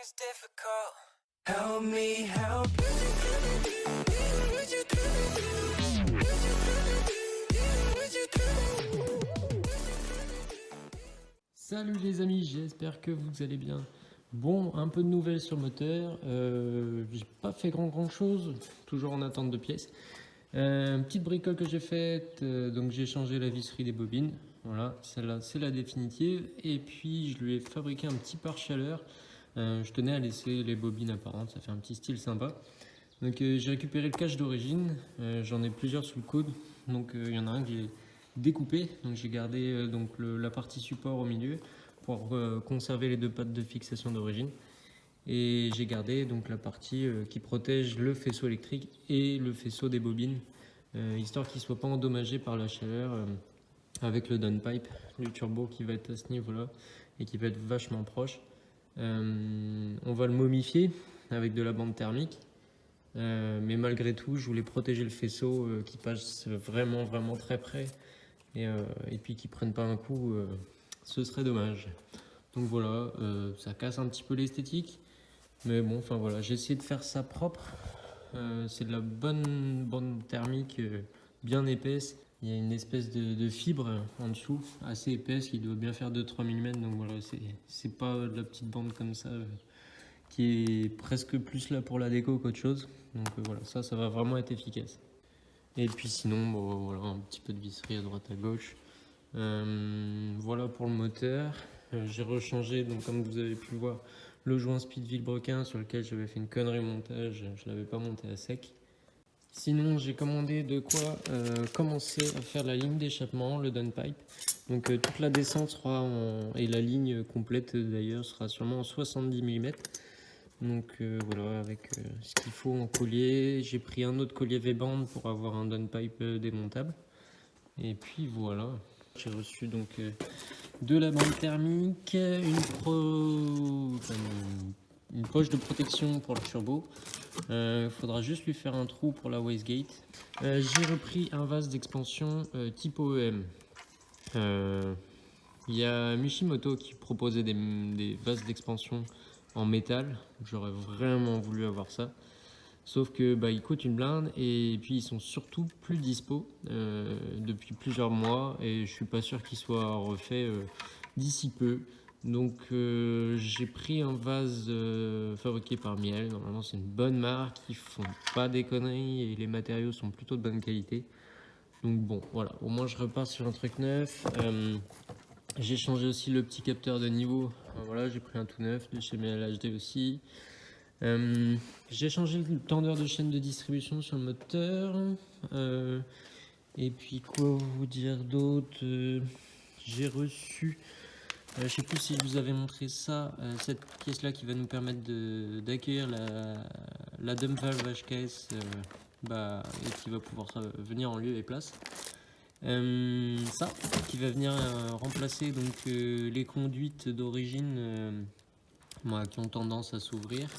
is difficult. Help me help. Salut les amis, j'espère que vous allez bien. Bon, un peu de nouvelles sur le moteur. J'ai pas fait grand chose, toujours en attente de pièces. Petite bricole que j'ai faite, donc j'ai changé la visserie des bobines. Voilà, celle-là c'est la définitive. Et puis je lui ai fabriqué un petit pare-chaleur. Je tenais à laisser les bobines apparentes, ça fait un petit style sympa. Donc j'ai récupéré le cache d'origine, j'en ai plusieurs sous le coude. Donc il y en a un que j'ai découpé, donc j'ai gardé la partie support au milieu pour conserver les deux pattes de fixation d'origine. Et j'ai gardé donc la partie qui protège le faisceau électrique et le faisceau des bobines, histoire qu'il ne soit pas endommagé par la chaleur avec le downpipe du turbo qui va être à ce niveau-là et qui va être vachement proche. On va le momifier avec de la bande thermique. Mais malgré tout, je voulais protéger le faisceau qui passe vraiment très près et puis qui prenne pas un coup, ce serait dommage. Donc voilà, ça casse un petit peu l'esthétique, mais bon, enfin voilà, j'ai essayé de faire ça propre. C'est de la bonne bande thermique bien épaisse. Il y a une espèce de fibre en dessous, assez épaisse, qui doit bien faire 2-3 mm. Donc voilà, c'est pas de la petite bande comme ça qui est presque plus là pour la déco qu'autre chose. Donc voilà, ça va vraiment être efficace. Et puis sinon, bon, voilà, un petit peu de visserie à droite à gauche. Voilà pour le moteur. J'ai rechangé, donc comme vous avez pu le voir, le joint speed Villebrequin sur lequel j'avais fait une connerie de montage. Je l'avais pas monté à sec. Sinon, j'ai commandé de quoi commencer à faire la ligne d'échappement, le downpipe. Donc toute la descente sera et la ligne complète d'ailleurs sera sûrement en 70 mm. Donc voilà, avec ce qu'il faut en collier. J'ai pris un autre collier V-band pour avoir un downpipe démontable. Et puis voilà, j'ai reçu donc de la bande thermique, une poche de protection pour le turbo. Il faudra juste lui faire un trou pour la wastegate. J'ai repris un vase d'expansion type OEM. Il y a Mishimoto qui proposait des vases d'expansion en métal. J'aurais vraiment voulu avoir ça. Sauf que ils coûtent une blinde et puis ils sont surtout plus dispo depuis plusieurs mois et je suis pas sûr qu'ils soient refaits d'ici peu. Donc j'ai pris un vase fabriqué par Miel. Normalement c'est une bonne marque, ils font pas des conneries et les matériaux sont plutôt de bonne qualité. Donc bon voilà, au moins je repars sur un truc neuf. J'ai changé aussi le petit capteur de niveau. Voilà, j'ai pris un tout neuf de chez Miel HD aussi. J'ai changé le tendeur de chaîne de distribution sur le moteur. Et puis quoi vous dire d'autre, j'ai reçu, je sais plus si je vous avais montré ça, cette pièce là qui va nous permettre d'accueillir la dump valve HKS et qui va pouvoir venir en lieu et place. Ça qui va venir remplacer donc les conduites d'origine qui ont tendance à s'ouvrir.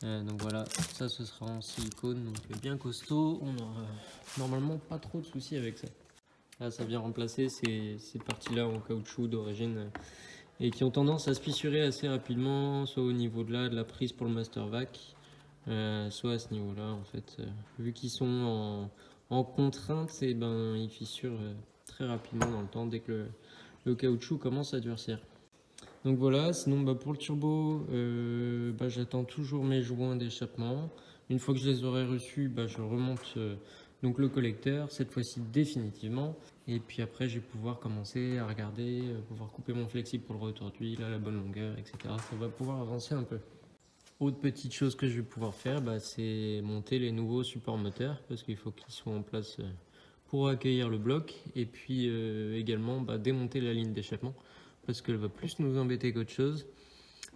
Donc voilà, ça ce sera en silicone, donc bien costaud. On aura normalement pas trop de soucis avec ça. Là, ça vient remplacer ces parties-là en caoutchouc d'origine et qui ont tendance à se fissurer assez rapidement, soit au niveau de la prise pour le master vac, soit à ce niveau-là en fait. Vu qu'ils sont en contrainte, ils fissurent très rapidement dans le temps dès que le caoutchouc commence à durcir. Donc voilà, sinon pour le turbo, j'attends toujours mes joints d'échappement. Une fois que je les aurai reçus, je remonte donc le collecteur, cette fois-ci définitivement. Et puis après, je vais pouvoir commencer à regarder, pouvoir couper mon flexible pour le retour d'huile à la bonne longueur, etc. Ça va pouvoir avancer un peu. Autre petite chose que je vais pouvoir faire, c'est monter les nouveaux supports moteurs parce qu'il faut qu'ils soient en place pour accueillir le bloc. Et puis également démonter la ligne d'échappement parce qu'elle va plus nous embêter qu'autre chose.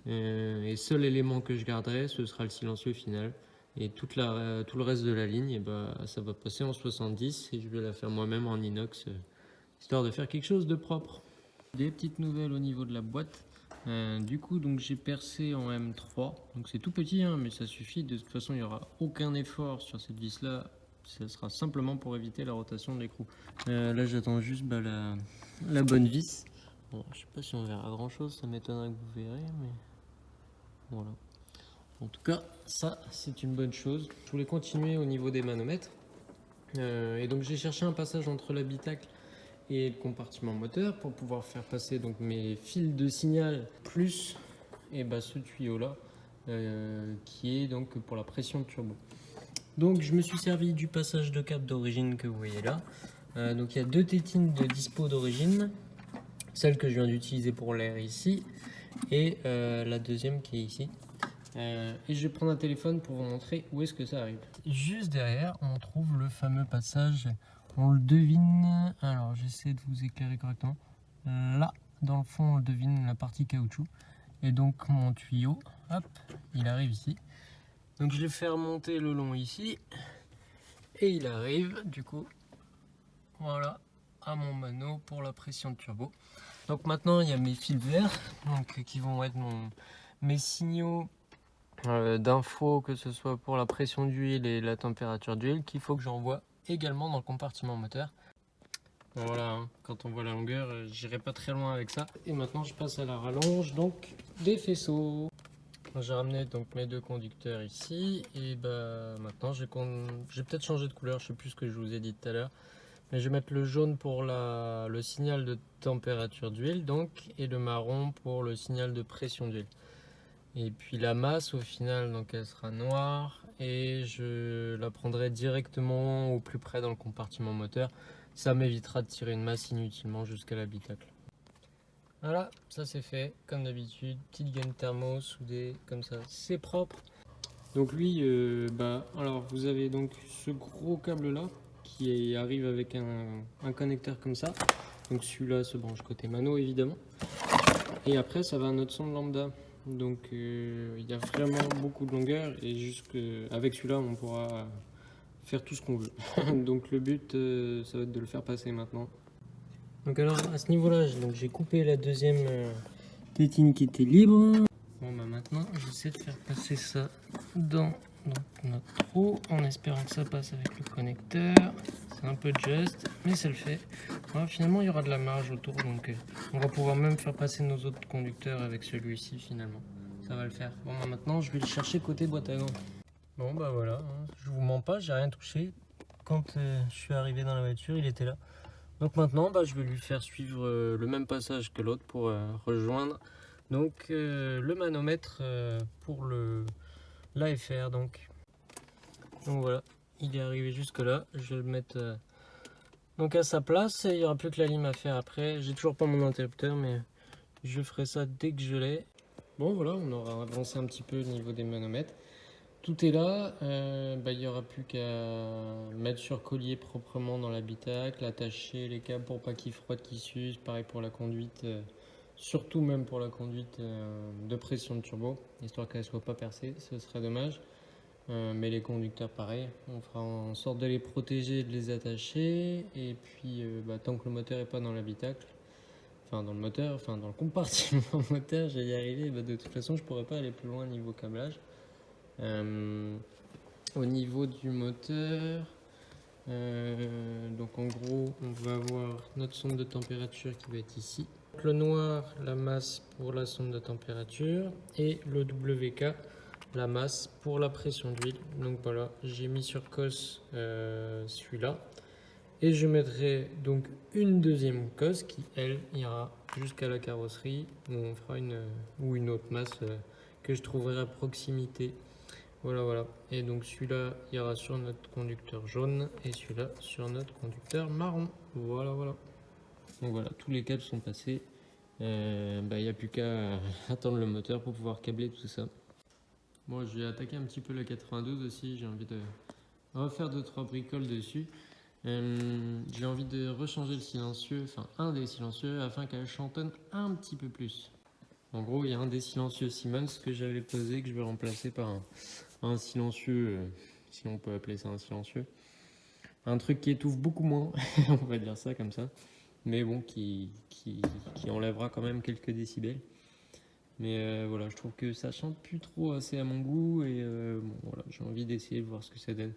Et seul élément que je garderai, ce sera le silencieux final. Et tout le reste de la ligne, ça va passer en 70 et je vais la faire moi-même en inox, histoire de faire quelque chose de propre. Des petites nouvelles au niveau de la boîte. Du coup, donc j'ai percé en M3. Donc c'est tout petit, mais ça suffit. De toute façon, il n'y aura aucun effort sur cette vis-là. Ça sera simplement pour éviter la rotation de l'écrou. Là, j'attends juste la bonne vis. Bon, je sais pas si on verra grand chose, ça m'étonnerait que vous verrez, mais Voilà. En tout cas, ça, c'est une bonne chose. Je voulais continuer au niveau des manomètres. Et donc, j'ai cherché un passage entre l'habitacle et le compartiment moteur pour pouvoir faire passer donc mes fils de signal plus et ce tuyau là qui est donc pour la pression de turbo. Donc je me suis servi du passage de câble d'origine que vous voyez là. Donc il y a deux tétines de dispo d'origine, celle que je viens d'utiliser pour l'air ici et la deuxième qui est ici. Et je vais prendre un téléphone pour vous montrer où est-ce que ça arrive. Juste derrière, on trouve le fameux passage. On le devine. Alors, j'essaie de vous éclairer correctement. Là, dans le fond, on le devine la partie caoutchouc. Et donc, mon tuyau, hop, il arrive ici. Donc, je le fais remonter le long ici. Et il arrive, du coup, voilà, à mon mano pour la pression de turbo. Donc, maintenant, il y a mes fils verts donc, qui vont être mes signaux d'infos, que ce soit pour la pression d'huile et la température d'huile, qu'il faut que j'envoie également dans le compartiment moteur. Bon, voilà, hein, quand on voit la longueur, j'irai pas très loin avec ça. Et maintenant je passe à la rallonge donc des faisceaux. J'ai ramené donc mes deux conducteurs ici et maintenant j'ai peut-être changé de couleur, je sais plus ce que je vous ai dit tout à l'heure. Mais je vais mettre le jaune pour le signal de température d'huile donc et le marron pour le signal de pression d'huile. Et puis la masse au final donc elle sera noire et je la prendrai directement au plus près dans le compartiment moteur. Ça m'évitera de tirer une masse inutilement jusqu'à l'habitacle. Voilà, ça c'est fait comme d'habitude, petite gaine thermo soudée comme ça, c'est propre. Donc lui, alors vous avez donc ce gros câble là qui arrive avec un connecteur comme ça. Donc celui-là se branche côté mano évidemment. Et après ça va à notre sonde lambda. Donc il y a vraiment beaucoup de longueur et avec celui-là on pourra faire tout ce qu'on veut. Donc le but ça va être de le faire passer maintenant. Donc alors à ce niveau-là, j'ai coupé la deuxième tétine qui était libre. Bon maintenant j'essaie de faire passer ça dans notre trou en espérant que ça passe avec le connecteur. C'est un peu juste, mais ça le fait. Voilà, finalement il y aura de la marge autour, donc on va pouvoir même faire passer nos autres conducteurs avec celui-ci finalement. Ça va le faire. Bon maintenant je vais le chercher côté boîte à gants. Bon voilà, hein, je vous mens pas, j'ai rien touché. Quand je suis arrivé dans la voiture, il était là. Donc maintenant je vais lui faire suivre le même passage que l'autre pour rejoindre donc le manomètre pour l'AFR donc voilà, il est arrivé jusque là. Je vais le mettre donc à sa place et il n'y aura plus que la lime à faire après. J'ai toujours pas mon interrupteur mais je ferai ça dès que je l'ai. Bon voilà, on aura avancé un petit peu au niveau des manomètres. Tout est là, il n'y aura plus qu'à mettre sur collier proprement dans l'habitacle, attacher les câbles pour pas qu'ils froident, qu'ils s'usent. Pareil pour la conduite, surtout même pour la conduite de pression de turbo, histoire qu'elle ne soit pas percée, ce serait dommage. Mais les conducteurs pareil, on fera en sorte de les protéger et de les attacher. Et puis tant que le moteur n'est pas dans l'habitacle, dans le compartiment moteur, j'ai y arrivé, de toute façon je pourrais pas aller plus loin niveau câblage. Au niveau du moteur, donc en gros on va avoir notre sonde de température qui va être ici. Le noir, la masse pour la sonde de température et le WK, la masse pour la pression d'huile. Donc voilà, j'ai mis sur COS celui-là et je mettrai donc une deuxième COS qui elle ira jusqu'à la carrosserie où on fera une autre masse que je trouverai à proximité. Voilà. Et donc celui-là ira sur notre conducteur jaune et celui-là sur notre conducteur marron. Voilà. Donc voilà, tous les câbles sont passés. Il n'y a plus qu'à attendre le moteur pour pouvoir câbler tout ça. Bon, je vais attaquer un petit peu la 92 aussi. J'ai envie de refaire 2-3 bricoles dessus. J'ai envie de rechanger le silencieux, un des silencieux, afin qu'elle chantonne un petit peu plus. En gros, il y a un des silencieux Siemens que j'avais posé, que je vais remplacer par un silencieux, si on peut appeler ça un silencieux. Un truc qui étouffe beaucoup moins, on va dire ça comme ça. Mais bon, qui enlèvera quand même quelques décibels. Mais voilà, je trouve que ça chante plus trop assez à mon goût. Et voilà, j'ai envie d'essayer de voir ce que ça donne.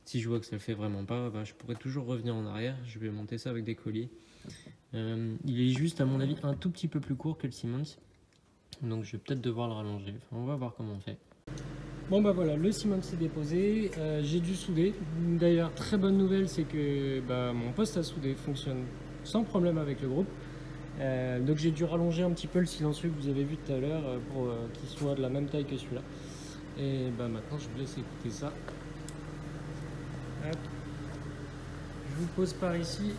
Si je vois que ça le fait vraiment pas, je pourrais toujours revenir en arrière. Je vais monter ça avec des colliers. Il est juste, à mon avis, un tout petit peu plus court que le Siemens. Donc je vais peut-être devoir le rallonger. Enfin, on va voir comment on fait. Bon bah voilà, le ciment s'est déposé, j'ai dû souder. D'ailleurs, très bonne nouvelle, c'est que mon poste à souder fonctionne sans problème avec le groupe. Donc j'ai dû rallonger un petit peu le silencieux que vous avez vu tout à l'heure pour qu'il soit de la même taille que celui-là. Et maintenant je vous laisse écouter ça. Hop. Je vous pose par ici.